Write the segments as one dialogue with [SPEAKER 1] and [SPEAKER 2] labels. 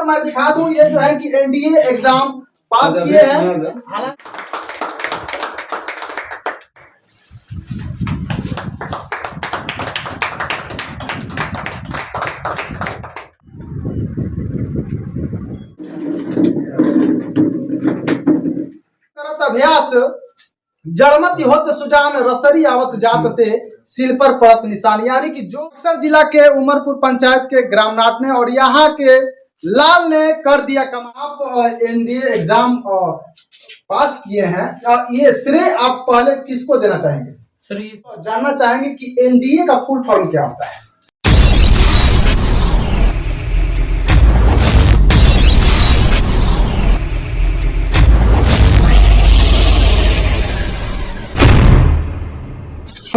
[SPEAKER 1] मैं दिखा दूं, ये जो है कि एनडीए एग्जाम पास किए हैं। करत अभ्यास जड़मति होत सुजान रसरी आवत जात ते सिल पर पड़त निशान, यानी कि जो बक्सर जिला के उमरपुर पंचायत के ग्रामनाथ ने और यहाँ के लाल ने कर दिया कम। आप एनडीए एग्जाम पास किए हैं, ये श्रेय आप पहले किसको देना चाहेंगे?
[SPEAKER 2] सर ये
[SPEAKER 1] जानना चाहेंगे कि एनडीए का फुल फॉर्म क्या होता है?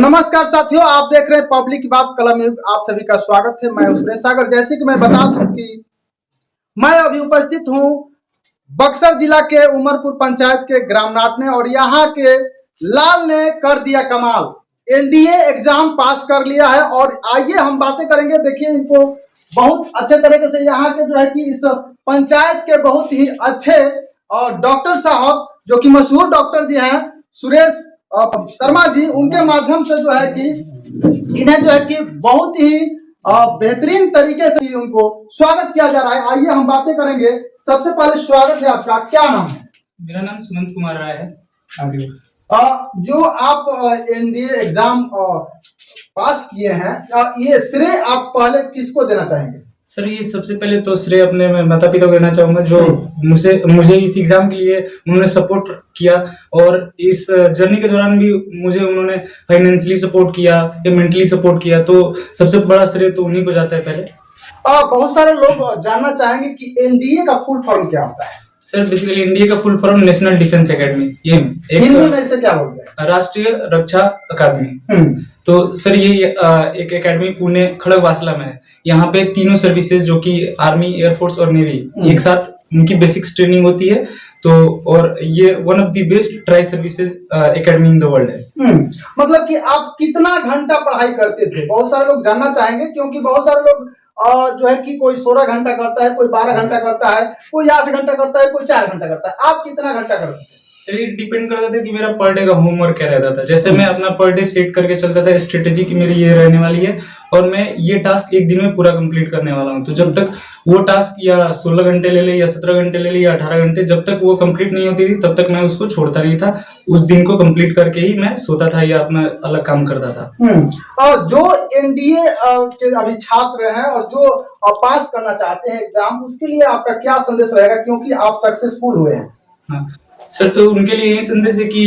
[SPEAKER 1] नमस्कार साथियों, आप देख रहे हैं पब्लिक की बात कलम युग। आप सभी का स्वागत है। मैं सुरेश सागर। जैसे कि मैं बता दूं कि मैं अभी उपस्थित हूं बक्सर जिला के उमरपुर पंचायत के ग्रामनाथ ने और यहाँ के लाल ने कर दिया कमाल, एनडीए एग्जाम पास कर लिया है। और आइए हम बातें करेंगे। देखिए, इनको बहुत अच्छे तरीके से यहाँ के जो है कि इस पंचायत के बहुत ही अच्छे डॉक्टर साहब, जो कि मशहूर डॉक्टर जी हैं, सुरेश शर्मा जी, उनके माध्यम से जो है कि इन्हें जो है कि बहुत ही बेहतरीन तरीके से उनको स्वागत किया जा रहा है। आइए हम बातें करेंगे। सबसे पहले स्वागत है आपका, क्या नाम है?
[SPEAKER 2] मेरा नाम सुमंत कुमार राय है। आगे
[SPEAKER 1] जो आप एनडीए एग्जाम पास किए हैं, ये श्रेय आप पहले किसको देना चाहेंगे?
[SPEAKER 2] सर ये सबसे पहले तो श्रेय अपने माता पिता को देना चाहूंगा, जो मुझे इस एग्जाम के लिए उन्होंने सपोर्ट किया और इस जर्नी के दौरान भी मुझे उन्होंने फाइनेंशियली सपोर्ट किया या मेंटली सपोर्ट किया, तो सबसे बड़ा श्रेय तो उन्हीं को जाता है। पहले
[SPEAKER 1] बहुत सारे लोग जानना चाहेंगे कि एनडीए का फुल फॉर्म क्या होता है?
[SPEAKER 2] सर बेसिकली एनडीए का full form national defence academy, ये
[SPEAKER 1] हिंदी में इसे क्या बोलते हैं?
[SPEAKER 2] राष्ट्रीय रक्षा अकादमी। तो सर ये एक एकेडमी पुणे खड़गवासला में है। यहाँ पे तीनों सर्विसेज, जो कि आर्मी, एयरफोर्स और नेवी, एक साथ उनकी बेसिक्स ट्रेनिंग होती है। तो और ये one of the best tri services academy in the world है।
[SPEAKER 1] मतलब कि आप कितना घंटा पढ़ाई करते थे? बहुत सारे लोग जानना चाहेंगे, क्योंकि बहुत सारे लोग जो है कि कोई 16 घंटा करता है, कोई 12 घंटा करता है, कोई 8 घंटा करता है, कोई 4 घंटा करता है। आप कितना घंटा करते थे?
[SPEAKER 2] चलिए, डिपेंड करता था कि मेरा पर डे का होमवर्क क्या रहता था। जैसे मैं अपना पर डे सेट करके चलता था, स्ट्रेटेजी की मेरी ये रहने वाली है और मैं ये टास्क एक दिन में पूरा कंप्लीट करने वाला हूँ। तो जब तक वो टास्क या 16 घंटे ले ले या 17 घंटे ले ले या 18 घंटे, जब तक वो कंप्लीट नहीं होती थी तब तक मैं उसको छोड़ता नहीं था। उस दिन को कंप्लीट करके ही मैं सोता था या अपना अलग काम करता था।
[SPEAKER 1] और जो एनडीए के अभी छात्र हैं और जो पास करना चाहते हैं एग्जाम, उसके लिए आपका क्या संदेश रहेगा, क्योंकि आप सक्सेसफुल हुए हैं?
[SPEAKER 2] हाँ सर, तो उनके लिए यही संदेश है कि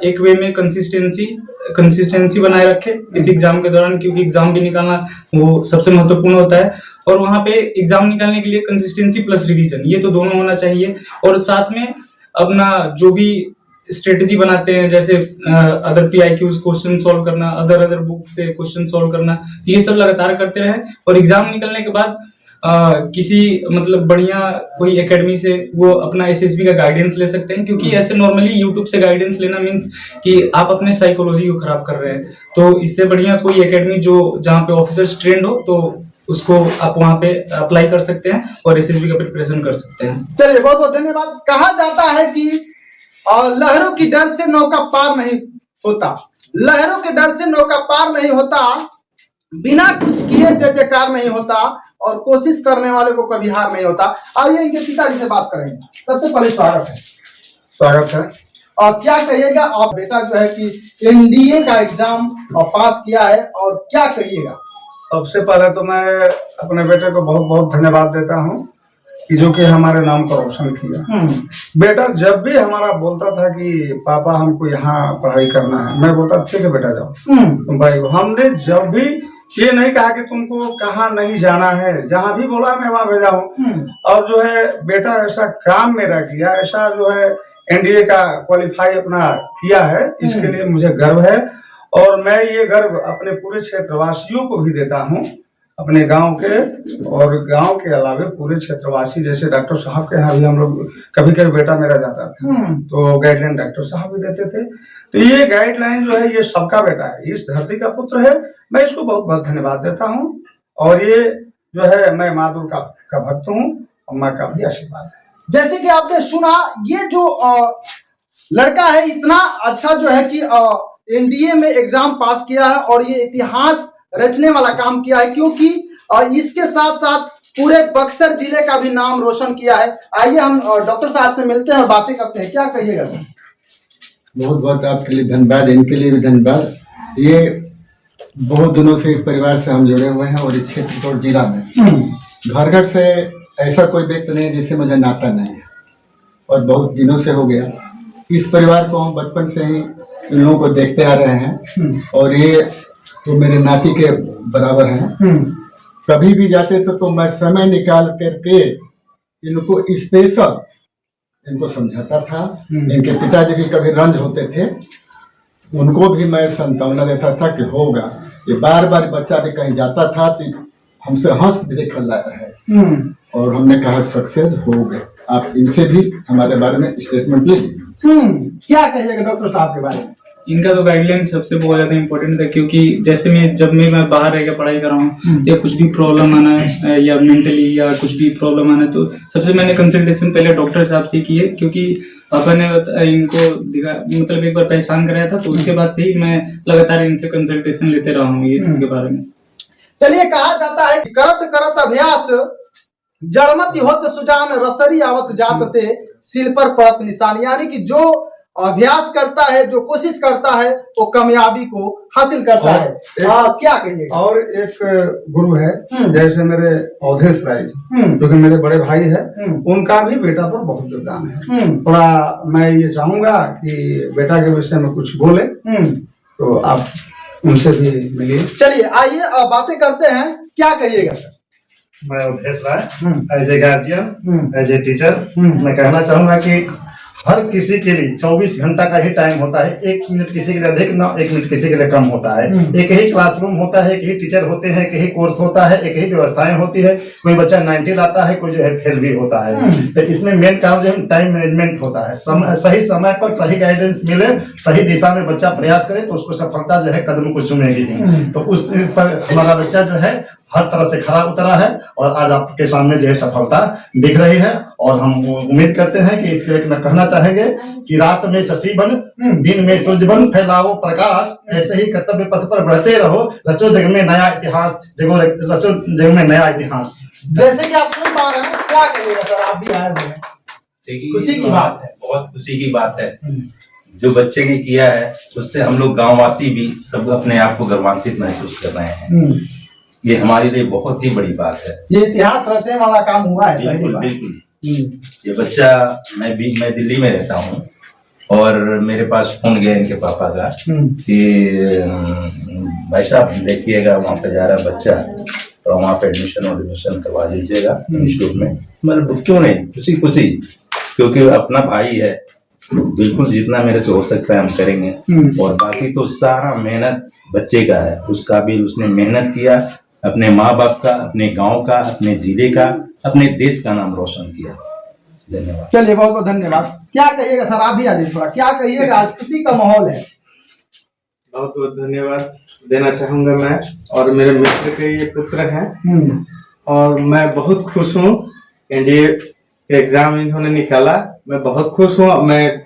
[SPEAKER 2] एक वे में कंसिस्टेंसी बनाए रखे इस एग्जाम के दौरान, क्योंकि एग्जाम भी निकालना वो सबसे महत्वपूर्ण होता है। और वहाँ पे एग्जाम निकालने के लिए कंसिस्टेंसी प्लस रिवीजन, ये तो दोनों होना चाहिए। और साथ में अपना जो भी स्ट्रेटेजी बनाते हैं, जैसे अदर PIQs क्वेश्चन सॉल्व करना, अदर बुक से क्वेश्चन सॉल्व करना, तो ये सब लगातार करते रहे। और एग्जाम निकलने के बाद किसी मतलब बढ़िया कोई एकेडमी से वो अपना SSB का गाइडेंस ले सकते हैं, क्योंकि ऐसे नॉर्मली यूट्यूब से गाइडेंस लेना मींस कि आप अपने साइकोलॉजी को खराब कर रहे हैं। तो इससे बढ़िया कोई एकेडमी जो जहाँ पे ऑफिसर्स ट्रेंड हो, तो उसको आप वहाँ पे अप्लाई कर सकते हैं और SSB का प्रिपरेशन कर सकते हैं।
[SPEAKER 1] चलिए, बहुत बहुत धन्यवाद। कहा जाता है कि लहरों की डर से नौका पार नहीं होता, लहरों के डर से नौका पार नहीं होता, बिना कुछ किए जय जयकार नहीं होता, और कोशिश करने वाले को कभी हार नहीं होता। आइए इनके पिताजी से बात करेंगे। सबसे पहले स्वागत है। और क्या कहिएगा आप, बेटा जो है कि एनडीए का एग्जाम पास किया है, और क्या कहिएगा?
[SPEAKER 3] सबसे पहले तो मैं अपने बेटे को बहुत बहुत धन्यवाद देता हूँ कि जो कि हमारे नाम को रोशन किया। बेटा जब भी हमारा बोलता था कि पापा हमको यहाँ पढ़ाई करना है, मैं बोलता ठीक है बेटा जाओ। तो भाई हमने जब भी ये नहीं कहा कि तुमको कहाँ नहीं जाना है, जहाँ भी बोला मैं वहाँ भेजा हूँ। और जो है बेटा ऐसा काम मेरा किया, ऐसा जो है एनडीए का क्वालिफाई अपना किया है, इसके लिए मुझे गर्व है। और मैं ये गर्व अपने पूरे क्षेत्रवासियों को भी देता हूँ, अपने गांव के और गांव के अलावे पूरे क्षेत्रवासी। जैसे डॉक्टर साहब के यहाँ भी हम लोग कभी कभी बेटा मेरा जाता था तो गाइडलाइन डॉक्टर साहब भी देते थे। तो ये गाइडलाइन जो है ये सबका बेटा है, इस धरती का पुत्र है। मैं इसको बहुत बहुत धन्यवाद देता हूँ। और ये जो है मैं माँ दुर्गा का भक्त हूँ अम्मा का भी आशीर्वाद है।
[SPEAKER 1] जैसे कि आपने सुना, ये जो लड़का है इतना अच्छा जो है कि एनडीए में एग्जाम पास किया है और ये इतिहास रचने वाला काम किया है, क्योंकि इसके साथ साथ पूरे बक्सर जिले का भी नाम रोशन किया है। आइए हम डॉक्टर साहब से मिलते हैं और बातें करते हैं। क्या कहिएगा सर?
[SPEAKER 4] बहुत बहुत आपके लिए धन्यवाद, इनके लिए भी धन्यवाद। ये बहुत दिनों से एक परिवार से हम जुड़े हुए हैं और इस क्षेत्र और जिला में घर घर से ऐसा कोई व्यक्ति नहीं जिससे मुझे नाता नहीं है और बहुत दिनों से हो गया। इस परिवार को हम बचपन से ही इन लोगों को देखते आ रहे हैं और ये तो मेरे नाती के बराबर हैं। कभी भी जाते तो मैं समय निकाल करके इनको स्पेशल इनको समझाता था। इनके पिताजी भी कभी रंज होते थे, उनको भी मैं सांत्वना देता था कि होगा। ये बार बार बच्चा भी कहीं जाता था तो हमसे हंस देख रहा है और हमने कहा सक्सेस हो गए। आप इनसे भी हमारे बारे में स्टेटमेंट ले लीजिए।
[SPEAKER 1] क्या कहिएगा डॉक्टर साहब के बारे में?
[SPEAKER 2] इनका तो गाइडलाइन सबसे बहुत ज्यादा इम्पोर्टेंट है, क्योंकि जैसे मैं बाहर रह के पढ़ाई कर रहा हूँ या कुछ भी प्रॉब्लम आना है या मेंटली या कुछ भी प्रॉब्लम आना है, तो सबसे मैंने कंसल्टेशन पहले डॉक्टर साहब से की है, क्योंकि पापा ने इनको मतलब एक बार पहचान कराया था, तो उसके बाद से ही मैं लगातार इनसे कंसल्टेशन लेते रहा हूँ ये सब के बारे में।
[SPEAKER 1] चलिए, कहा जाता है करत करत अभ्यास जड़मति होत सुजान रसरी आवत जातते सिल पर पड़त निशान, यानी कि जो अभ्यास करता है, जो कोशिश करता है, वो कामयाबी को हासिल करता है। क्या कहिए?
[SPEAKER 3] और एक गुरु है जैसे मेरे अवधेश राय जो कि मेरे बड़े भाई है, उनका भी बेटा पर बहुत योगदान है। थोड़ा मैं ये चाहूंगा कि बेटा के विषय में कुछ बोले, तो आप उनसे भी मिलिए।
[SPEAKER 1] चलिए आइए बातें करते हैं। क्या कहिएगा सर?
[SPEAKER 5] मैं Awadhesh Rai as a guardian, as a teacher, मैं कहना चाहूंगा कि हर किसी के लिए 24 घंटा का ही टाइम होता है। 1 मिनट किसी के लिए अधिक ना 1 मिनट किसी के लिए कम होता है। एक ही क्लासरूम होता है, एक ही टीचर होते हैं, एक ही कोर्स होता है, एक ही व्यवस्थाएं होती है। कोई बच्चा 90 लाता है, कोई जो है फेल भी होता है। तो इसमें मेन काम जो है टाइम मैनेजमेंट होता है। सही समय पर सही गाइडेंस मिले, सही दिशा में बच्चा प्रयास करे तो उसको सफलता जो है कदम को चुमेगी नहीं। तो उस पर हमारा बच्चा जो है हर तरह से खरा उतरा है और आज आपके सामने जो है सफलता दिख रही है। और हम उम्मीद करते हैं कि इसके लिए कहना चाहेंगे कि रात में शशि बन, दिन में सूर्य बन, फैलाओ प्रकाश, ऐसे ही कर्तव्य पथ पर बढ़ते रहो, रचो जग में नया इतिहास, रचो जग में नया इतिहास।
[SPEAKER 1] जैसे कि आप सुन पा रहे हैं, क्या कहिएगा सर? आप भी आए हुए हैं, खुशी की बात है,
[SPEAKER 6] बहुत खुशी की बात है। जो बच्चे ने किया है उससे हम लोग गांववासी भी सब अपने आप को गर्वान्वित महसूस कर रहे हैं। ये हमारे लिए बहुत ही बड़ी बात है।
[SPEAKER 1] ये इतिहास रचने वाला काम हुआ है।
[SPEAKER 6] बिल्कुल बिल्कुल। ये बच्चा, मैं दिल्ली में रहता हूँ और मेरे पास फोन गया इनके पापा का कि भाई साहब देखिएगा वहाँ पे जा रहा बच्चा, तो वहाँ पे एडमिशन करवा दीजिएगा इंस्टीट्यूट में। मतलब क्यों नहीं, खुशी खुशी, क्योंकि अपना भाई है, बिल्कुल जितना मेरे से हो सकता है हम करेंगे। और बाकी तो सारा मेहनत बच्चे का है, उसका भी उसने मेहनत किया, अपने माँ बाप का, अपने गांव का, अपने जिले का, अपने देश का नाम रोशन किया। धन्यवाद।
[SPEAKER 1] चलिए, बहुत बहुत धन्यवाद। क्या कहिएगा सर? आप भी आ जाइए थोड़ा। क्या कहिएगा? आज खुशी का माहौल है।
[SPEAKER 7] बहुत बहुत धन्यवाद देना चाहूंगा मैं, और मेरे मित्र के ये पुत्र हैं और मैं बहुत खुश हूँ। एनडीए एग्जाम इन्होंने निकाला, मैं बहुत खुश हूँ। मैं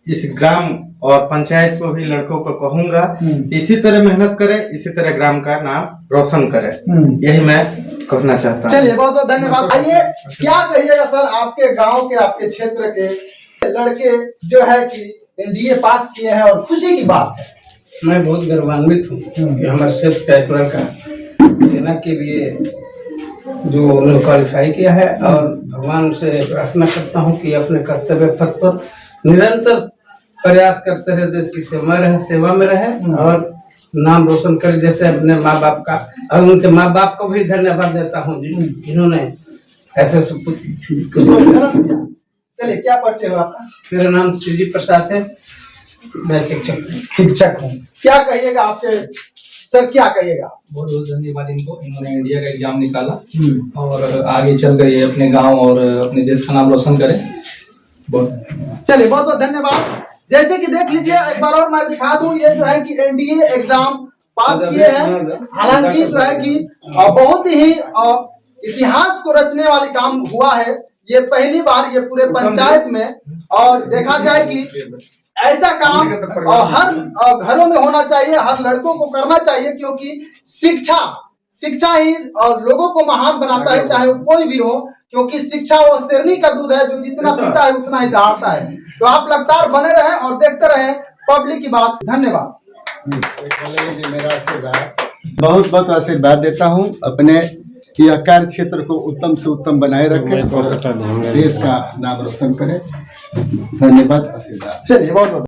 [SPEAKER 7] इस ग्राम और पंचायत को भी लड़कों को कहूंगा इसी तरह मेहनत करें, इसी तरह ग्राम का नाम रोशन करें। यही मैं कहना चाहता हूँ।
[SPEAKER 1] चलिए, बहुत बहुत धन्यवाद। आइए, क्या कहिएगा सर? आपके गांव के, आपके क्षेत्र के लड़के जो है कि एनडीए पास किए हैं और खुशी की बात है।
[SPEAKER 8] मैं बहुत गौरवान्वित हूँ कि हमारे क्षेत्र का एक लड़का सेना के लिए जो उन्होंने क्वालिफाई किया है, और भगवान से प्रार्थना करता हूँ कि अपने कर्तव्य पथ पर निरंतर प्रयास करते रहे, देश की सेवा में रहे और नाम रोशन करे, जैसे अपने माँ बाप का। और उनके माँ बाप को भी धन्यवाद देता हूँ जिन्होंने ऐसे सब कुछ।
[SPEAKER 1] चलिए, क्या परिचय हो आपका?
[SPEAKER 8] मेरा नाम श्री प्रसाद है, मैं शिक्षक हूँ।
[SPEAKER 1] क्या कहिएगा आपसे सर? क्या कहिएगा?
[SPEAKER 9] बहुत बहुत धन्यवाद इनको, इन्होंने इंडिया का एग्जाम निकाला और आगे चल कर ये अपने गांव और अपने देश का नाम रोशन करें।
[SPEAKER 1] चलिए, बहुत बहुत धन्यवाद। जैसे कि देख लीजिए, एक बार और मैं दिखा दूं, ये जो है कि एनडीए एग्जाम पास किए हैं। हालांकि जो है कि बहुत ही इतिहास को रचने वाली काम हुआ है। ये पहली बार ये पूरे पंचायत में, और देखा जाए कि ऐसा काम हर घरों में होना चाहिए, हर लड़कों को करना चाहिए, क्योंकि शिक्षा ही और लोगों को महान बनाता है, चाहे वो कोई भी हो, क्योंकि शिक्षा वो शेरनी का दूध है जो जितना पीता है उतना ही दहाड़ता है। तो आप लगातार बने रहें और देखते रहें पब्लिक की बात। धन्यवाद।
[SPEAKER 4] मेरा आशीर्वाद, बहुत बहुत आशीर्वाद देता हूँ अपने कि यह कार्य क्षेत्र को उत्तम से उत्तम बनाए रखें और देश का नाम रोशन करें। धन्यवाद, आशीर्वाद।
[SPEAKER 1] चलिए, बहुत बहुत